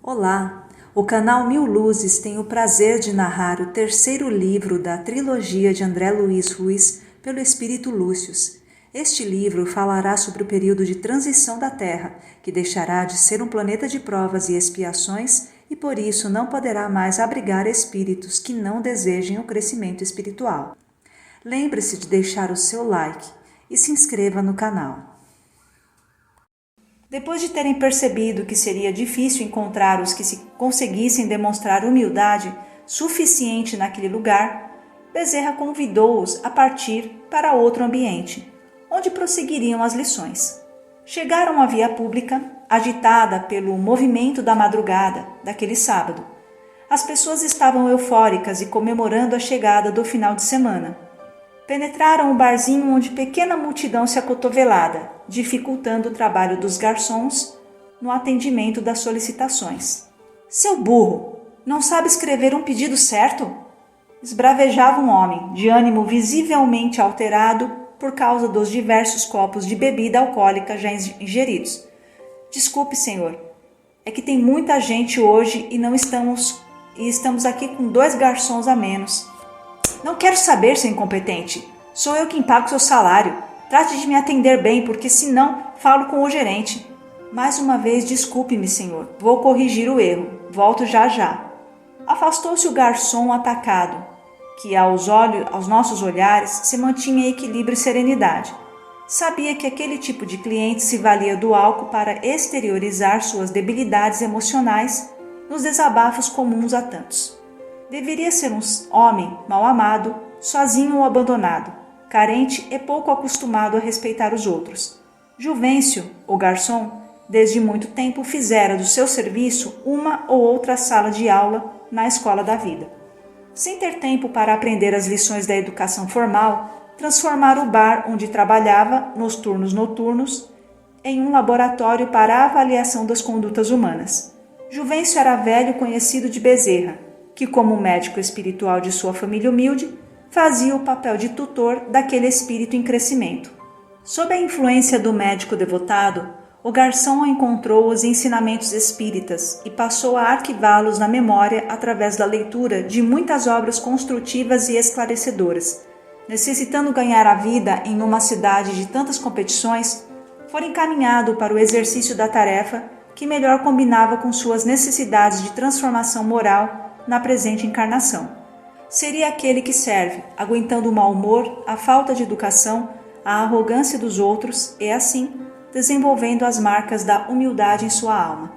Olá! O canal Mil Luzes tem o prazer de narrar o terceiro livro da trilogia de André Luiz Ruiz pelo Espírito Lúcius. Este livro falará sobre o período de transição da Terra, que deixará de ser um planeta de provas e expiações e por isso não poderá mais abrigar espíritos que não desejem o crescimento espiritual. Lembre-se de deixar o seu like e se inscreva no canal. Depois de terem percebido que seria difícil encontrar os que se conseguissem demonstrar humildade suficiente naquele lugar, Bezerra convidou-os a partir para outro ambiente, onde prosseguiriam as lições. Chegaram à via pública, agitada pelo movimento da madrugada daquele sábado. As pessoas estavam eufóricas e comemorando a chegada do final de semana. Penetraram o barzinho onde pequena multidão se acotovelada, dificultando o trabalho dos garçons no atendimento das solicitações. Seu burro, não sabe escrever um pedido certo? Esbravejava um homem, de ânimo visivelmente alterado por causa dos diversos copos de bebida alcoólica já ingeridos. Desculpe, senhor, é que tem muita gente hoje e estamos aqui com 2 garçons a menos. Não quero saber, seu incompetente. Sou eu quem pago seu salário. Trate de me atender bem, porque senão falo com o gerente. Mais uma vez, desculpe-me, senhor. Vou corrigir o erro. Volto já já. Afastou-se o garçom atacado, que aos nossos olhares se mantinha em equilíbrio e serenidade. Sabia que aquele tipo de cliente se valia do álcool para exteriorizar suas debilidades emocionais nos desabafos comuns a tantos. Deveria ser um homem mal amado, sozinho ou abandonado, carente e pouco acostumado a respeitar os outros. Juvencio, o garçom, desde muito tempo fizera do seu serviço uma ou outra sala de aula na escola da vida. Sem ter tempo para aprender as lições da educação formal, transformara o bar onde trabalhava, nos turnos noturnos, em um laboratório para a avaliação das condutas humanas. Juvencio era velho conhecido de Bezerra, que, como médico espiritual de sua família humilde, fazia o papel de tutor daquele espírito em crescimento. Sob a influência do médico devotado, o garçom encontrou os ensinamentos espíritas e passou a arquivá-los na memória através da leitura de muitas obras construtivas e esclarecedoras. Necessitando ganhar a vida em uma cidade de tantas competições, foi encaminhado para o exercício da tarefa que melhor combinava com suas necessidades de transformação moral na presente encarnação. Seria aquele que serve, aguentando o mau humor, a falta de educação, a arrogância dos outros e, assim, desenvolvendo as marcas da humildade em sua alma.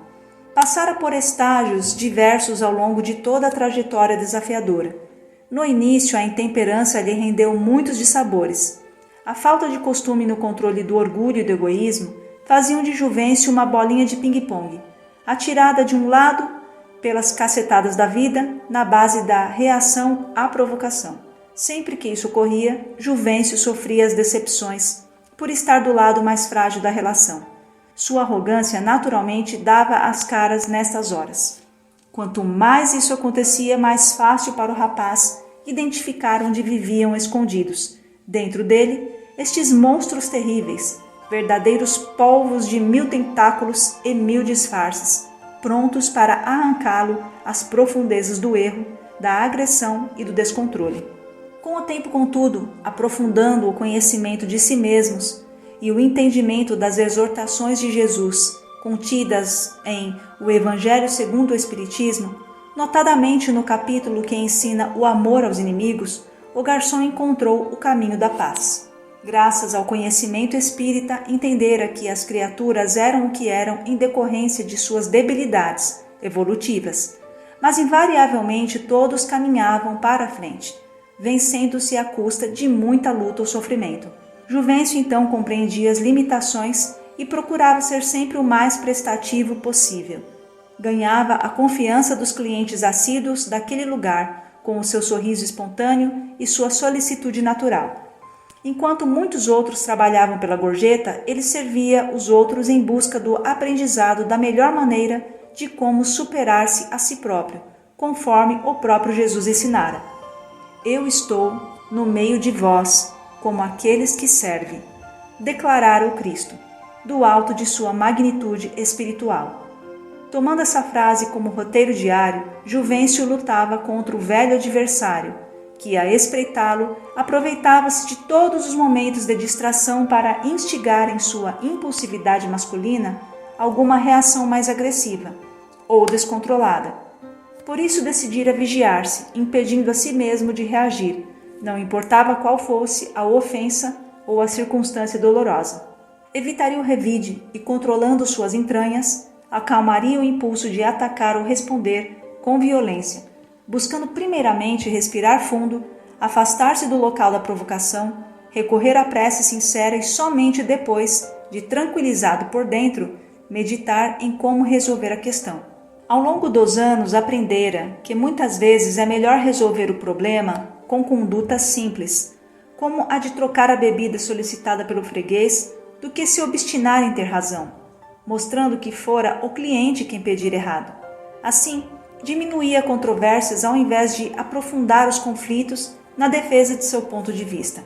Passara por estágios diversos ao longo de toda a trajetória desafiadora. No início, a intemperança lhe rendeu muitos dissabores. A falta de costume no controle do orgulho e do egoísmo faziam de Juvencio uma bolinha de ping-pong, atirada de um lado pelas cacetadas da vida, na base da reação à provocação. Sempre que isso ocorria, Juvencio sofria as decepções, por estar do lado mais frágil da relação. Sua arrogância naturalmente dava as caras nestas horas. Quanto mais isso acontecia, mais fácil para o rapaz identificar onde viviam escondidos, dentro dele, estes monstros terríveis, verdadeiros polvos de 1000 tentáculos e 1000 disfarces, prontos para arrancá-lo às profundezas do erro, da agressão e do descontrole. Com o tempo, contudo, aprofundando o conhecimento de si mesmos e o entendimento das exortações de Jesus contidas em O Evangelho segundo o Espiritismo, notadamente no capítulo que ensina o amor aos inimigos, o garçom encontrou o caminho da paz. Graças ao conhecimento espírita, entendera que as criaturas eram o que eram em decorrência de suas debilidades evolutivas, mas invariavelmente todos caminhavam para a frente, vencendo-se à custa de muita luta ou sofrimento. Juvencio então compreendia as limitações e procurava ser sempre o mais prestativo possível. Ganhava a confiança dos clientes assíduos daquele lugar, com o seu sorriso espontâneo e sua solicitude natural. Enquanto muitos outros trabalhavam pela gorjeta, ele servia os outros em busca do aprendizado da melhor maneira de como superar-se a si próprio, conforme o próprio Jesus ensinara. Eu estou no meio de vós, como aqueles que servem, declarara o Cristo, do alto de sua magnitude espiritual. Tomando essa frase como roteiro diário, Juvencio lutava contra o velho adversário, que, a espreitá-lo, aproveitava-se de todos os momentos de distração para instigar em sua impulsividade masculina alguma reação mais agressiva ou descontrolada. Por isso decidira vigiar-se, impedindo a si mesmo de reagir, não importava qual fosse a ofensa ou a circunstância dolorosa. Evitaria o revide e, controlando suas entranhas, acalmaria o impulso de atacar ou responder com violência, buscando primeiramente respirar fundo, afastar-se do local da provocação, recorrer à prece sincera e somente depois, de tranquilizado por dentro, meditar em como resolver a questão. Ao longo dos anos aprendera que muitas vezes é melhor resolver o problema com condutas simples, como a de trocar a bebida solicitada pelo freguês, do que se obstinar em ter razão, mostrando que fora o cliente quem pedira errado. Assim, diminuía controvérsias ao invés de aprofundar os conflitos na defesa de seu ponto de vista.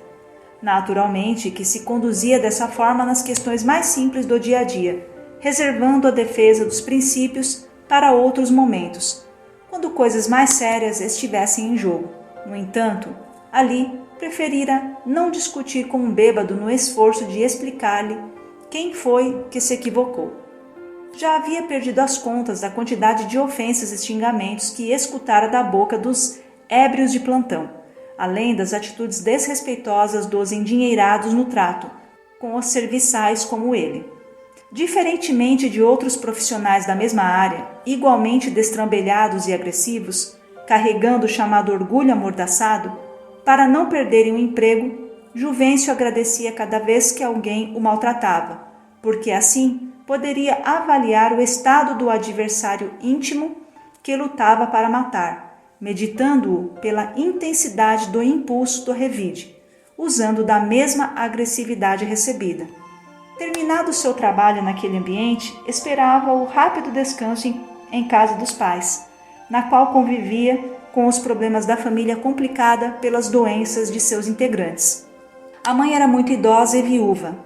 Naturalmente que se conduzia dessa forma nas questões mais simples do dia a dia, reservando a defesa dos princípios para outros momentos, quando coisas mais sérias estivessem em jogo. No entanto, ali preferira não discutir com um bêbado no esforço de explicar-lhe quem foi que se equivocou. Já havia perdido as contas da quantidade de ofensas e xingamentos que escutara da boca dos ébrios de plantão, além das atitudes desrespeitosas dos endinheirados no trato, com os serviçais como ele. Diferentemente de outros profissionais da mesma área, igualmente destrambelhados e agressivos, carregando o chamado orgulho amordaçado, para não perderem o emprego, Juvencio agradecia cada vez que alguém o maltratava, porque assim poderia avaliar o estado do adversário íntimo que lutava para matar, meditando-o pela intensidade do impulso do revide, usando da mesma agressividade recebida. Terminado seu trabalho naquele ambiente, esperava o rápido descanso em casa dos pais, na qual convivia com os problemas da família complicada pelas doenças de seus integrantes. A mãe era muito idosa e viúva.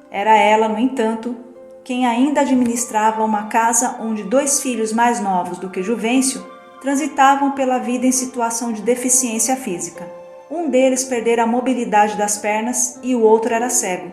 Era ela, no entanto, quem ainda administrava uma casa onde 2 filhos mais novos do que Juvencio transitavam pela vida em situação de deficiência física. Um deles perdera a mobilidade das pernas e o outro era cego.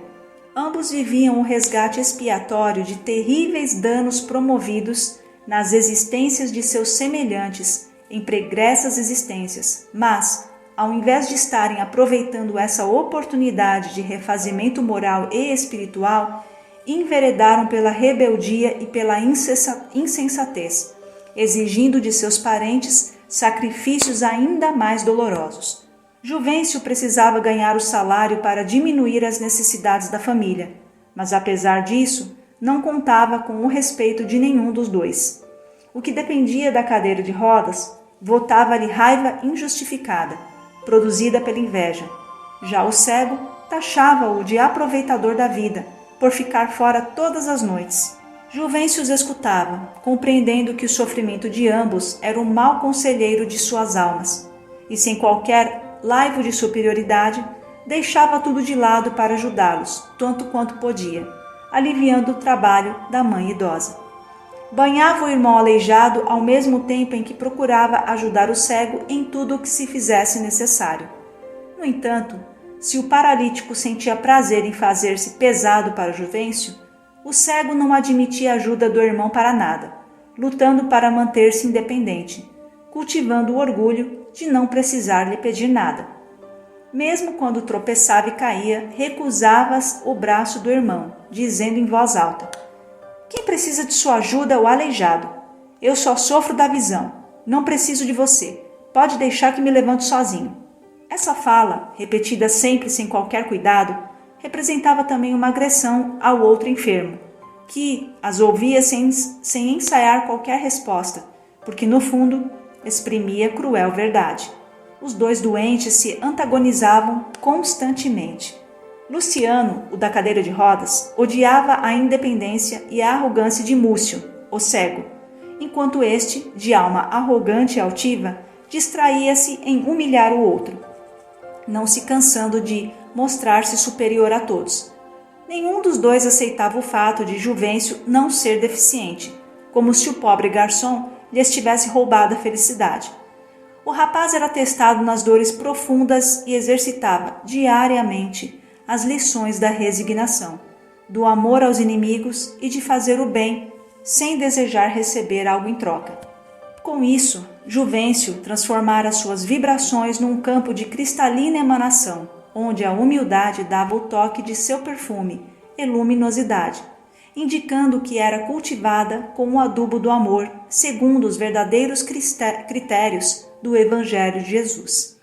Ambos viviam o resgate expiatório de terríveis danos promovidos nas existências de seus semelhantes em pregressas existências, mas, ao invés de estarem aproveitando essa oportunidade de refazimento moral e espiritual, enveredaram pela rebeldia e pela insensatez, exigindo de seus parentes sacrifícios ainda mais dolorosos. Juvencio precisava ganhar o salário para diminuir as necessidades da família, mas apesar disso, não contava com o respeito de nenhum dos dois. O que dependia da cadeira de rodas votava-lhe raiva injustificada, produzida pela inveja. Já o cego taxava-o de aproveitador da vida, por ficar fora todas as noites. Juvencio os escutava, compreendendo que o sofrimento de ambos era o mau conselheiro de suas almas, e sem qualquer laivo de superioridade, deixava tudo de lado para ajudá-los, tanto quanto podia, aliviando o trabalho da mãe idosa. Banhava o irmão aleijado ao mesmo tempo em que procurava ajudar o cego em tudo o que se fizesse necessário. No entanto, se o paralítico sentia prazer em fazer-se pesado para Juvencio, o cego não admitia ajuda do irmão para nada, lutando para manter-se independente, cultivando o orgulho de não precisar lhe pedir nada. Mesmo quando tropeçava e caía, recusava o braço do irmão, dizendo em voz alta: "Quem precisa de sua ajuda é o aleijado. Eu só sofro da visão. Não preciso de você. Pode deixar que me levanto sozinho." Essa fala, repetida sempre sem qualquer cuidado, representava também uma agressão ao outro enfermo, que as ouvia sem ensaiar qualquer resposta, porque no fundo exprimia cruel verdade. Os dois doentes se antagonizavam constantemente. Luciano, o da cadeira de rodas, odiava a independência e a arrogância de Múcio, o cego, enquanto este, de alma arrogante e altiva, distraía-se em humilhar o outro, não se cansando de mostrar-se superior a todos. Nenhum dos dois aceitava o fato de Juvencio não ser deficiente, como se o pobre garçom lhes tivesse roubado a felicidade. O rapaz era testado nas dores profundas e exercitava diariamente as lições da resignação, do amor aos inimigos e de fazer o bem sem desejar receber algo em troca. Com isso, Juvencio transformara suas vibrações num campo de cristalina emanação, onde a humildade dava o toque de seu perfume e luminosidade, indicando que era cultivada com o adubo do amor, segundo os verdadeiros critérios do Evangelho de Jesus.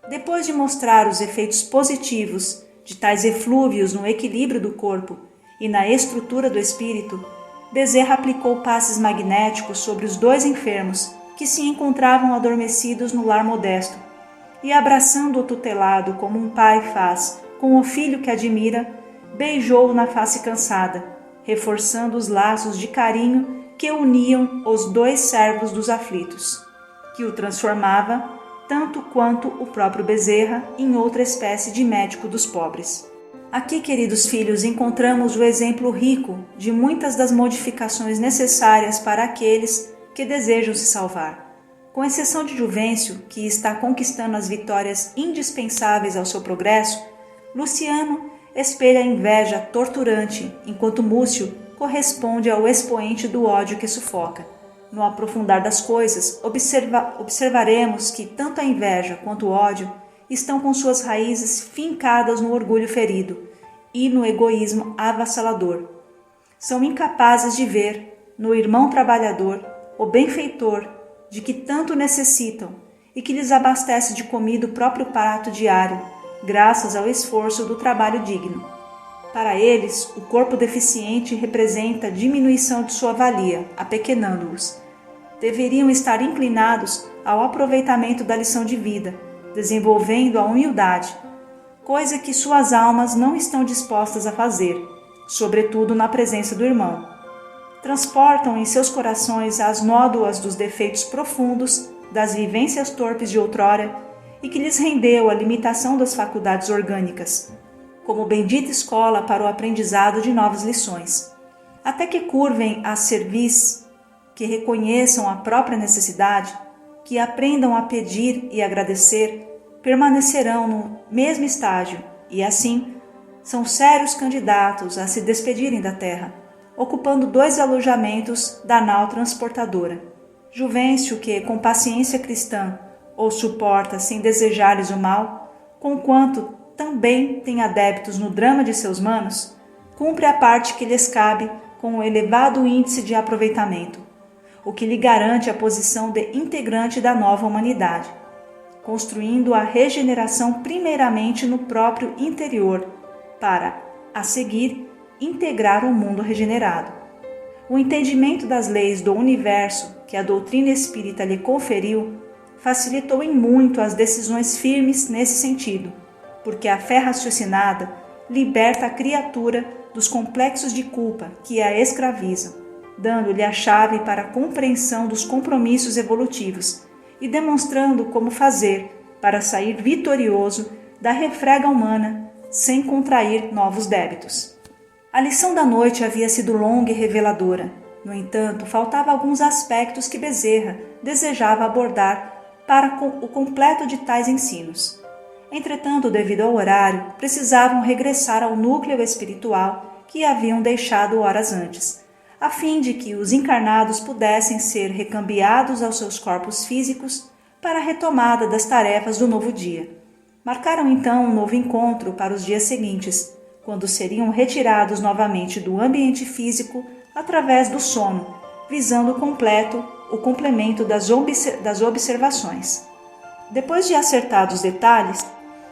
Depois de mostrar os efeitos positivos de tais eflúvios no equilíbrio do corpo e na estrutura do espírito, Bezerra aplicou passes magnéticos sobre os 2 enfermos que se encontravam adormecidos no lar modesto e, abraçando o tutelado como um pai faz com o filho que admira, beijou-o na face cansada, reforçando os laços de carinho que uniam os 2 servos dos aflitos, que o transformava, tanto quanto o próprio Bezerra, em outra espécie de médico dos pobres. Aqui, queridos filhos, encontramos o exemplo rico de muitas das modificações necessárias para aqueles que desejam se salvar. Com exceção de Juvencio, que está conquistando as vitórias indispensáveis ao seu progresso, Luciano espelha a inveja torturante, enquanto Múcio corresponde ao expoente do ódio que sufoca. No aprofundar das coisas, observaremos que tanto a inveja quanto o ódio estão com suas raízes fincadas no orgulho ferido e no egoísmo avassalador. São incapazes de ver no irmão trabalhador o benfeitor de que tanto necessitam e que lhes abastece de comida o próprio prato diário, graças ao esforço do trabalho digno. Para eles, o corpo deficiente representa a diminuição de sua valia, apequenando-os. Deveriam estar inclinados ao aproveitamento da lição de vida, desenvolvendo a humildade, coisa que suas almas não estão dispostas a fazer, sobretudo na presença do irmão. Transportam em seus corações as nódoas dos defeitos profundos, das vivências torpes de outrora e que lhes rendeu a limitação das faculdades orgânicas, como bendita escola para o aprendizado de novas lições, até que curvem a cerviz, que reconheçam a própria necessidade, que aprendam a pedir e agradecer, permanecerão no mesmo estágio e, assim, são sérios candidatos a se despedirem da terra, ocupando 2 alojamentos da nau transportadora. Juvencio, que com paciência cristã os suporta sem desejar-lhes o mal, conquanto também tem adeptos no drama de seus manos, cumpre a parte que lhes cabe com um elevado índice de aproveitamento, o que lhe garante a posição de integrante da nova humanidade, construindo a regeneração primeiramente no próprio interior, para, a seguir, integrar o mundo regenerado. O entendimento das leis do universo que a doutrina espírita lhe conferiu facilitou em muito as decisões firmes nesse sentido, porque a fé raciocinada liberta a criatura dos complexos de culpa que a escravizam, dando-lhe a chave para a compreensão dos compromissos evolutivos e demonstrando como fazer para sair vitorioso da refrega humana sem contrair novos débitos. A lição da noite havia sido longa e reveladora. No entanto, faltava alguns aspectos que Bezerra desejava abordar para o completo de tais ensinos. Entretanto, devido ao horário, precisavam regressar ao núcleo espiritual que haviam deixado horas antes, a fim de que os encarnados pudessem ser recambiados aos seus corpos físicos para a retomada das tarefas do novo dia. Marcaram então um novo encontro para os dias seguintes, quando seriam retirados novamente do ambiente físico através do sono, visando o complemento das observações. Depois de acertados detalhes,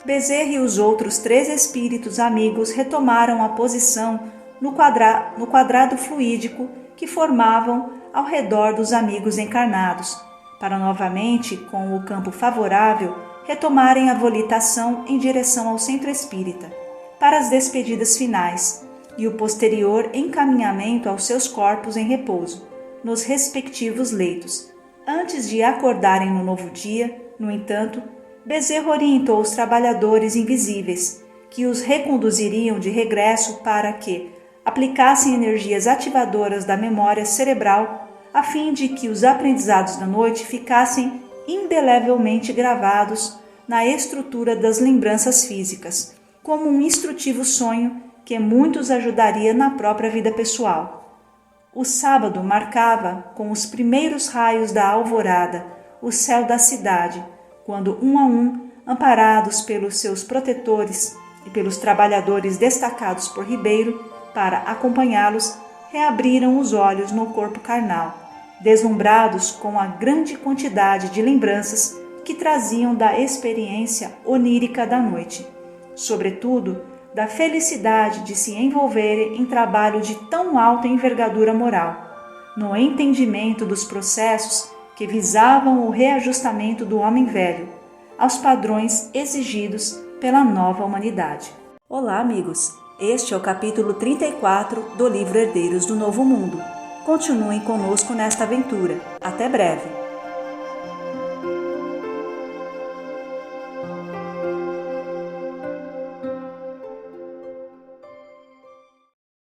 Bezerra e os outros 3 espíritos amigos retomaram a posição no quadrado fluídico que formavam ao redor dos amigos encarnados, para novamente, com o campo favorável, retomarem a volitação em direção ao centro espírita, para as despedidas finais e o posterior encaminhamento aos seus corpos em repouso, nos respectivos leitos. Antes de acordarem no novo dia, no entanto, Bezerra orientou os trabalhadores invisíveis, que os reconduziriam de regresso para que aplicassem energias ativadoras da memória cerebral a fim de que os aprendizados da noite ficassem indelevelmente gravados na estrutura das lembranças físicas, como um instrutivo sonho que muitos ajudaria na própria vida pessoal. O sábado marcava, com os primeiros raios da alvorada, o céu da cidade, quando um a um, amparados pelos seus protetores e pelos trabalhadores destacados por Ribeiro para acompanhá-los, reabriram os olhos no corpo carnal, deslumbrados com a grande quantidade de lembranças que traziam da experiência onírica da noite, sobretudo da felicidade de se envolverem em trabalho de tão alta envergadura moral, no entendimento dos processos que visavam o reajustamento do homem velho aos padrões exigidos pela nova humanidade. Olá, amigos! Este é o capítulo 34 do livro Herdeiros do Novo Mundo. Continuem conosco nesta aventura. Até breve!